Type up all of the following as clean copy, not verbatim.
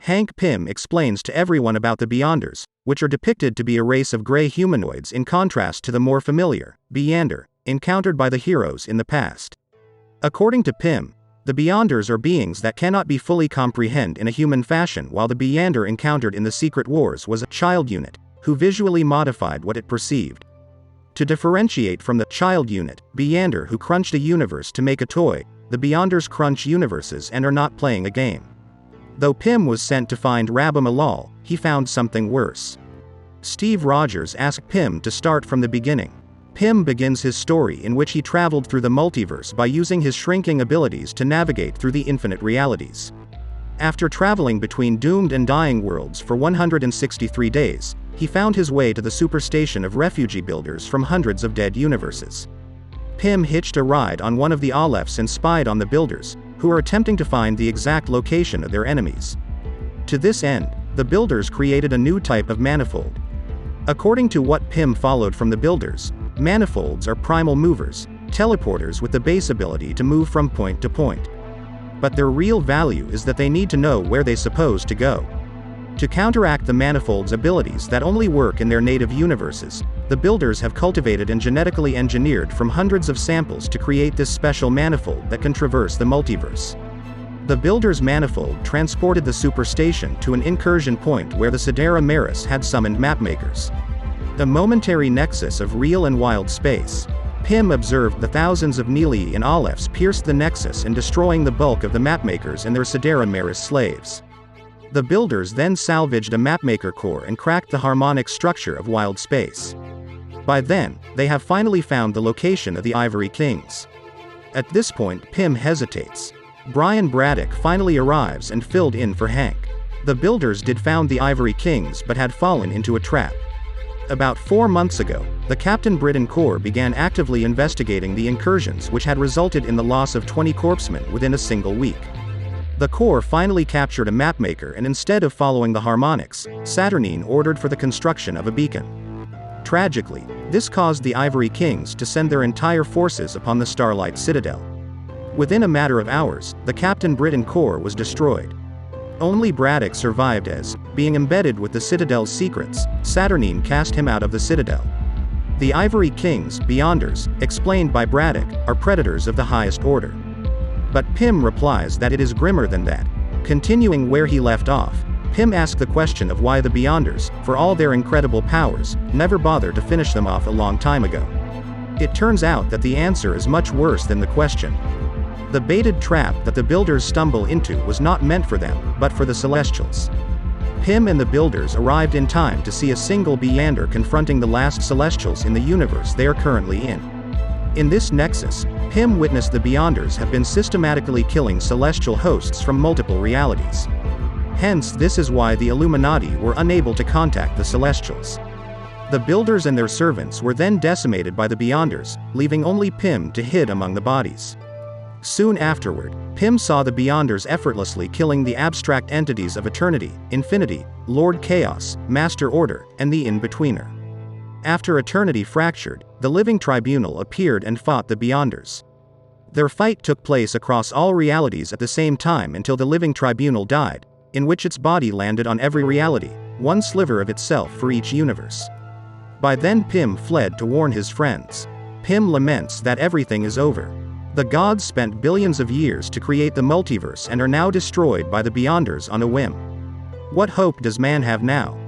Hank Pym explains to everyone about the Beyonders, which are depicted to be a race of gray humanoids in contrast to the more familiar Beyonder encountered by the heroes in the past. According to Pym, the Beyonders are beings that cannot be fully comprehended in a human fashion, while the Beyonder encountered in the Secret Wars was a child unit, who visually modified what it perceived. To differentiate from the child unit, Beyonder who crunched a universe to make a toy, the Beyonders crunch universes and are not playing a game. Though Pym was sent to find Rabba Malal, he found something worse. Steve Rogers asked Pym to start from the beginning. Pym begins his story in which he traveled through the multiverse by using his shrinking abilities to navigate through the infinite realities. After traveling between doomed and dying worlds for 163 days, he found his way to the superstation of refugee builders from hundreds of dead universes. Pym hitched a ride on one of the Alephs and spied on the builders, who are attempting to find the exact location of their enemies. To this end, the builders created a new type of manifold. According to what Pym followed from the builders, manifolds are primal movers, teleporters with the base ability to move from point to point. But their real value is that they need to know where they're supposed to go. To counteract the manifold's abilities that only work in their native universes, the builders have cultivated and genetically engineered from hundreds of samples to create this special manifold that can traverse the multiverse. The builders' manifold transported the superstation to an incursion point where the Sidera Maris had summoned mapmakers. A momentary nexus of real and wild space. Pym observed the thousands of Neelii and Alephs pierce the nexus and destroying the bulk of the mapmakers and their Sidera Maris slaves. The builders then salvaged a mapmaker core and cracked the harmonic structure of wild space. By then, they have finally found the location of the Ivory Kings. At this point, Pym hesitates. Brian Braddock finally arrives and filled in for Hank. The builders did found the Ivory Kings but had fallen into a trap. About 4 months ago, the Captain Britain Corps began actively investigating the incursions which had resulted in the loss of 20 corpsmen within a single week. The Corps finally captured a mapmaker, and instead of following the harmonics, Saturnine ordered for the construction of a beacon. Tragically, this caused the Ivory Kings to send their entire forces upon the Starlight Citadel. Within a matter of hours, the Captain Britain Corps was destroyed. Only Braddock survived as, being embedded with the Citadel's secrets, Saturnine cast him out of the Citadel. The Ivory Kings, Beyonders, explained by Braddock, are predators of the highest order. But Pym replies that it is grimmer than that. Continuing where he left off, Pym asked the question of why the Beyonders, for all their incredible powers, never bothered to finish them off a long time ago. It turns out that the answer is much worse than the question. The baited trap that the builders stumble into was not meant for them, but for the Celestials. Pym and the builders arrived in time to see a single Beyonder confronting the last Celestials in the universe they are currently in. In this nexus, Pym witnessed the Beyonders have been systematically killing celestial hosts from multiple realities. Hence, this is why the Illuminati were unable to contact the Celestials. The builders and their servants were then decimated by the Beyonders, leaving only Pym to hid among the bodies. Soon afterward, Pym saw the Beyonders effortlessly killing the abstract entities of Eternity, Infinity, Lord Chaos, Master Order, and the In-Betweener. After Eternity fractured, the Living Tribunal appeared and fought the Beyonders. Their fight took place across all realities at the same time until the Living Tribunal died, in which its body landed on every reality, one sliver of itself for each universe. By then Pym fled to warn his friends. Pym laments that everything is over. The gods spent billions of years to create the multiverse and are now destroyed by the Beyonders on a whim. What hope does man have now?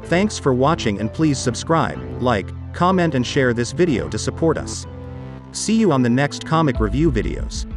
Thanks for watching and please subscribe, like, comment and share this video to support us. See you on the next comic review videos.